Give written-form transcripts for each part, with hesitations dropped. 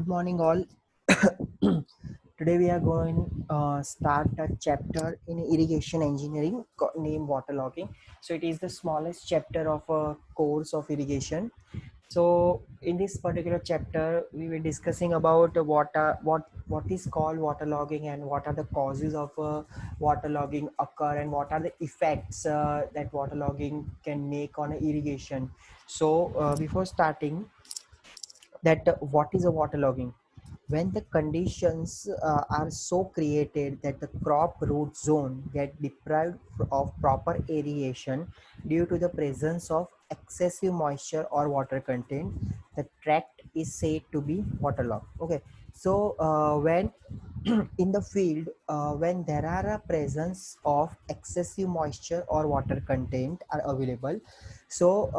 Good morning, all. Today we are going start a chapter in irrigation engineering named waterlogging. So it is the smallest chapter of a course of irrigation. So in this particular chapter, we were discussing about what is called waterlogging and what are the causes of waterlogging occur and what are the effects that waterlogging can make on irrigation. So before starting that, what is a waterlogging? When the conditions are so created that the crop root zone get deprived of proper aeration due to the presence of excessive moisture or water content, the tract is said to be waterlogged. Okay, so when in the field, when there are a presence of excessive moisture or water content are available, so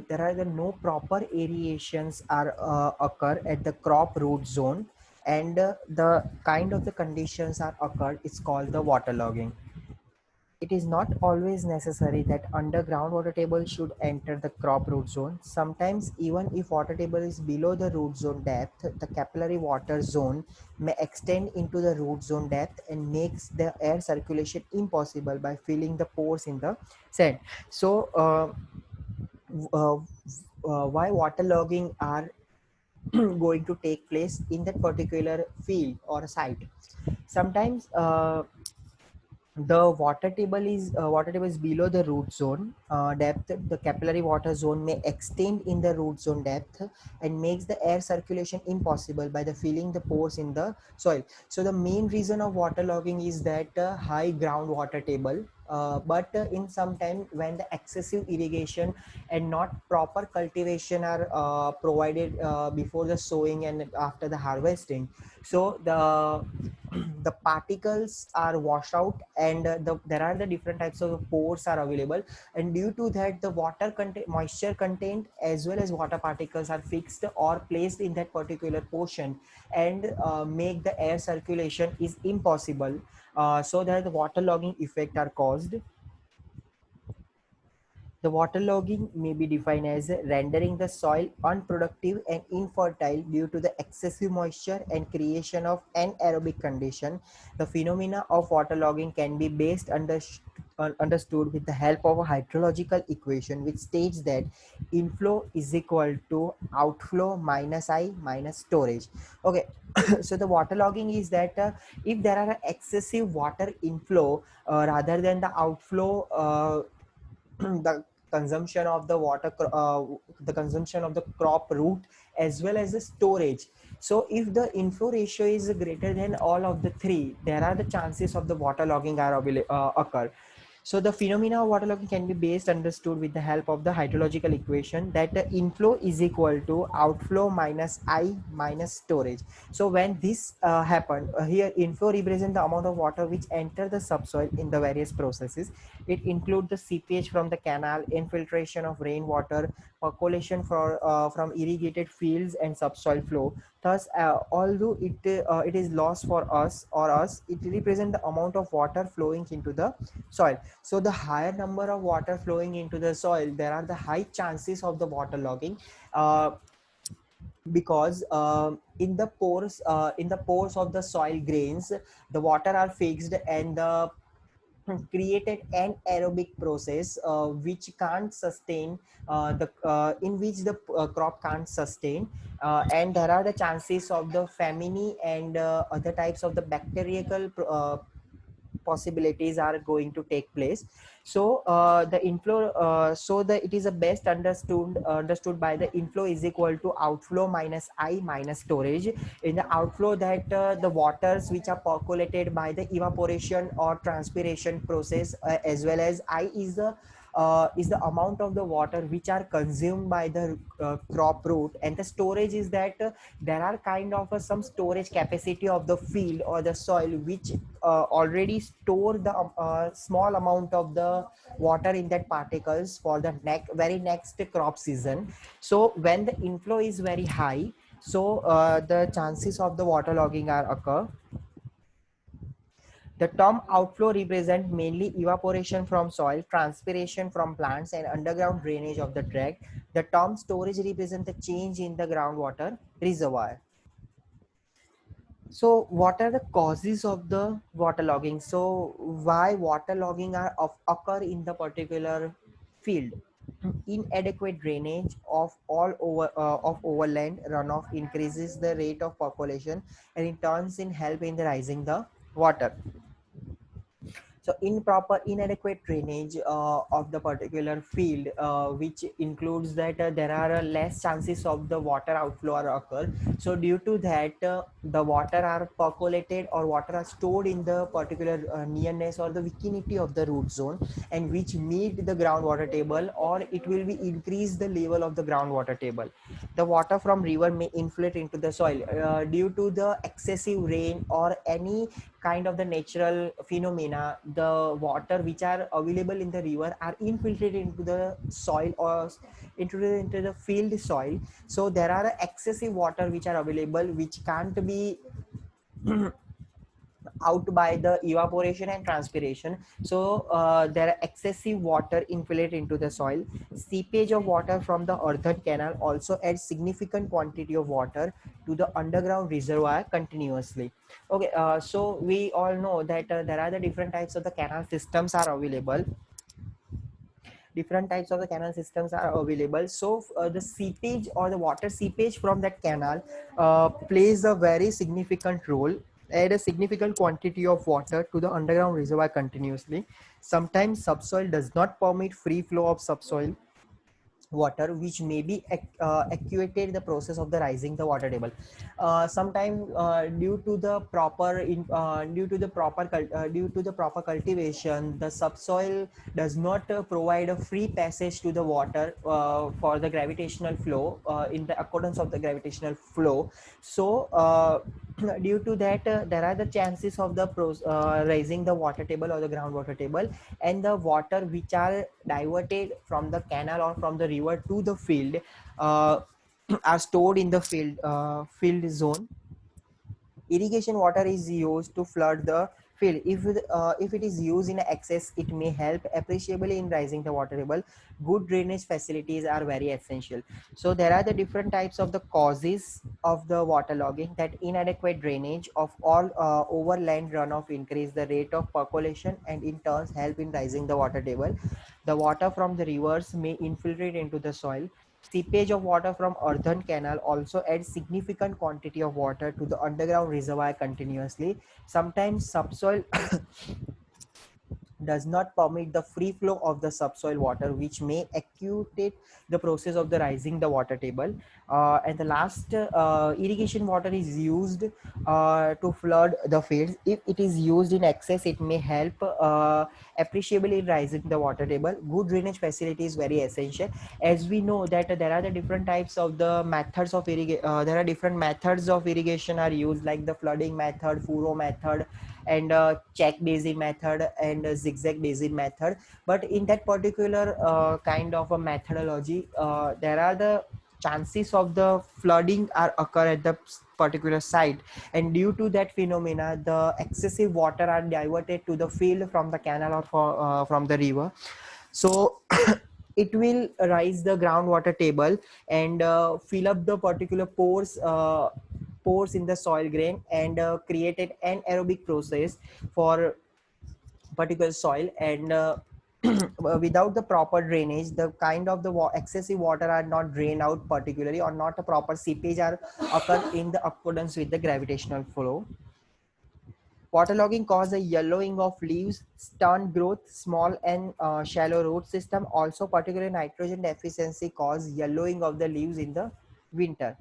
there are the no proper aerations are occur at the crop root zone, and the kind of the conditions are occurred, it's called the waterlogging. It is not always necessary that underground water table should enter the crop root zone. Sometimes, even if water table is below the root zone depth, the capillary water zone may extend into the root zone depth and makes the air circulation impossible by filling the pores in the sand. So, uh, why waterlogging are going to take place in that particular field or site? Sometimes the water table is below the root zone depth. The capillary water zone may extend in the root zone depth and makes the air circulation impossible by the filling the pores in the soil. So the main reason of waterlogging is that high groundwater table, but in some time when the excessive irrigation and not proper cultivation are provided before the sowing and after the harvesting, so the particles are washed out, and there are the different types of pores are available, and due to that the water content, moisture content as well as water particles are fixed or placed in that particular portion, and make the air circulation is impossible, so that the waterlogging effect are caused. The waterlogging may be defined as rendering the soil unproductive and infertile due to the excessive moisture and creation of anaerobic condition. The phenomena of waterlogging can be understood with the help of a hydrological equation which states that inflow is equal to outflow minus I minus storage. Okay, so the waterlogging is that if there are excessive water inflow rather than the outflow, the consumption of the the consumption of the crop root as well as the storage. So if the inflow ratio is greater than all of the three, there are the chances of the waterlogging are occur. So the phenomena of waterlogging can be based understood with the help of the hydrological equation that the inflow is equal to outflow minus I minus storage. So when this happened, here inflow represents the amount of water which enter the subsoil in the various processes. It includes the seepage from the canal, infiltration of rainwater, percolation from irrigated fields, and subsoil flow. Thus, although it is loss for us, it represents the amount of water flowing into the soil. So the higher number of water flowing into the soil, there are the high chances of the water logging, uh, because in the pores of the soil grains, the water are fixed, and the created an aerobic process which can't sustain the in which the crop can't sustain, and there are the chances of the famine and other types of the bacterial possibilities are going to take place. So the inflow, so the it is a best understood by the inflow is equal to outflow minus I minus storage. In the outflow, that the waters which are percolated by the evaporation or transpiration process, as well as I is the amount of the water which are consumed by the crop root, and the storage is that there are kind of some storage capacity of the field or the soil which already store the small amount of the water in that particles for the very next crop season. So when the inflow is very high, so the chances of the waterlogging are occur. The term outflow represents mainly evaporation from soil, transpiration from plants, and underground drainage of the tract. The term storage represents the change in the groundwater reservoir. So what are the causes of the waterlogging? So why waterlogging occur in the particular field? Inadequate drainage of of overland runoff increases the rate of population, and it turns in help in the rising the water. So improper inadequate drainage of the particular field, which includes that there are less chances of the water outflow or occur. So due to that, the water are percolated or water are stored in the particular nearness or the vicinity of the root zone, and which meet the groundwater table, or it will be increase the level of the groundwater table. The water from river may infiltrate into the soil due to the excessive rain or any kind of the natural phenomena. The water which are available in the river are infiltrated into the soil or into the field soil. So there are excessive water which are available, which can't be out by the evaporation and transpiration. So there are excessive water infiltrate into the soil. Seepage of water from the earthen canal also adds significant quantity of water to the underground reservoir continuously. Okay, so we all know that there are the different types of the canal systems are available. Different types of the canal systems are available. So the seepage or the water seepage from that canal plays a very significant role, add a significant quantity of water to the underground reservoir continuously. Sometimes subsoil does not permit free flow of subsoil water, which may be actuated the process of the rising the water table. Sometimes due to the due to the proper cultivation, the subsoil does not provide a free passage to the water for the gravitational flow in the accordance of the gravitational flow. So due to that, there are the chances of the raising the water table or the groundwater table, and the water which are diverted from the canal or from the river to the field uh, are stored in the field zone. Irrigation water is used to flood the field. If it is used in excess, it may help appreciably in rising the water table. Good drainage facilities are very essential. So there are the different types of the causes of the waterlogging. That inadequate drainage of all overland runoff increase the rate of percolation, and in turns help in rising the water table. The water from the rivers may infiltrate into the soil. Seepage of water from earthen canal also adds significant quantity of water to the underground reservoir continuously. Sometimes subsoil does not permit the free flow of the subsoil water, which may accelerate the process of the rising the water table. And the last, irrigation water is used to flood the fields. If it is used in excess, it may help appreciably in rising the water table. Good drainage facility is very essential. As we know that there are the different types of the methods of irrigation. There are different methods of irrigation are used, like the flooding method, furrow method, and check basin method, and zigzag basin method. But in that particular kind of a methodology, there are the chances of the flooding are occur at the particular site, and due to that phenomena, the excessive water are diverted to the field from the canal or from the river. So it will rise the groundwater table and fill up the particular pores in the soil grain, and created an aerobic process for particular soil. And without the proper drainage, the kind of the excessive water are not drained out particularly, or not a proper seepage are occur in the accordance with the gravitational flow. Waterlogging causes a yellowing of leaves, stunt growth, small and shallow root system. Also, particularly nitrogen deficiency cause yellowing of the leaves in the winter.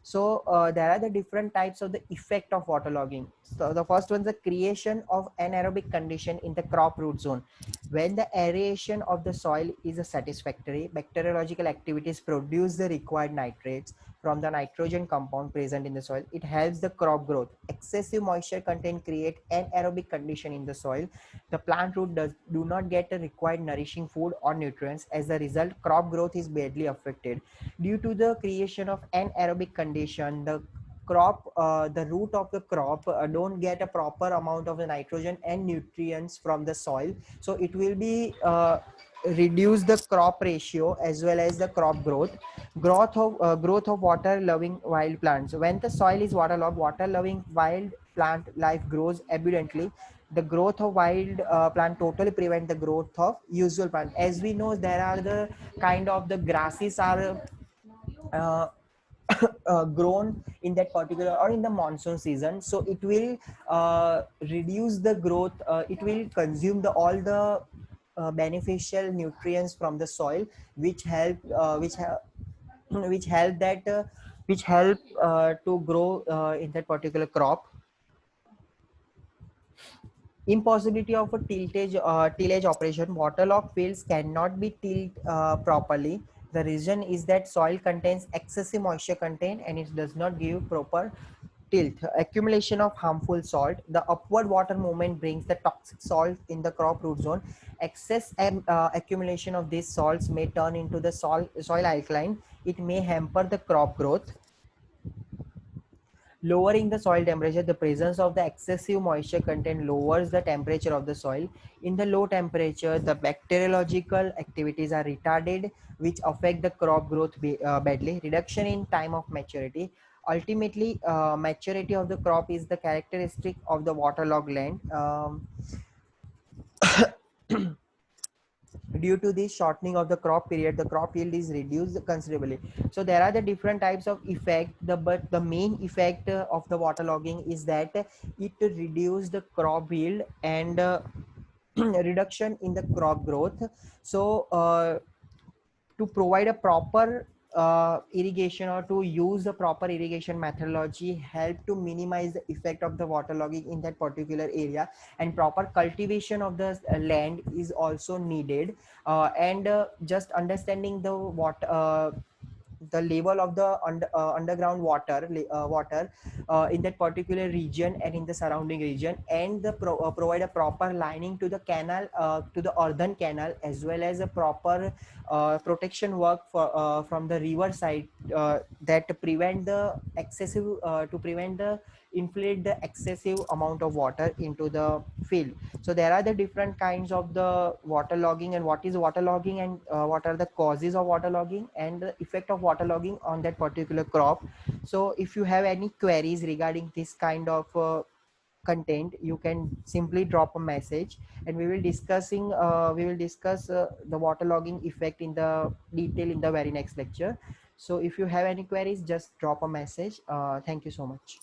So there are the different types of the effect of waterlogging. So the first one is the creation of anaerobic condition in the crop root zone. When the aeration of the soil is a satisfactory, bacteriological activities produce the required nitrates from the nitrogen compound present in the soil. It helps the crop growth. Excessive moisture content create anaerobic condition in the soil. The plant root do not get the required nourishing food or nutrients. As a result, crop growth is badly affected. Due to the creation of anaerobic condition, the root of the crop don't get a proper amount of the nitrogen and nutrients from the soil. So it will be reduce the crop ratio as well as the crop growth of water loving wild plants. When the soil is waterlogged, water loving wild plant life grows abundantly. The growth of wild plant totally prevent the growth of usual plant. As we know, there are the kind of the grasses are uh, grown in that particular or in the monsoon season, so it will reduce the growth, it will consume the all the beneficial nutrients from the soil, which help which help that which help to grow in that particular crop. Impossibility of a tillage operation. Waterlogged fields cannot be tilled properly. The reason is that soil contains excessive moisture content and it does not give proper tilt. Accumulation of harmful salt. The upward water movement brings the toxic salt in the crop root zone. Excess accumulation of these salts may turn into the soil alkaline. It may hamper the crop growth. Lowering the soil temperature. The presence of the excessive moisture content lowers the temperature of the soil. In the low temperature, the bacteriological activities are retarded, which affect the crop growth badly. Reduction in time of maturity. Ultimately, maturity of the crop is the characteristic of the waterlogged land. Due to this shortening of the crop period, the crop yield is reduced considerably. So there are the different types of effect, but the main effect of the waterlogging is that it reduce the crop yield and reduction in the crop growth. So to provide a proper irrigation, or to use the proper irrigation methodology, help to minimize the effect of the waterlogging in that particular area, and proper cultivation of the land is also needed. And just understanding the level of the underground water in that particular region and in the surrounding region, and provide a proper lining to the canal, to the earthen canal, as well as a proper protection work from the river side, that prevent the excessive to prevent the inflate the excessive amount of water into the field. So there are the different kinds of the waterlogging, and what is waterlogging, and what are the causes of waterlogging and the effect of waterlogging on that particular crop. So if you have any queries regarding this kind of content, you can simply drop a message, and we will discuss the waterlogging effect in the detail in the very next lecture. So if you have any queries, just drop a message. Thank you so much.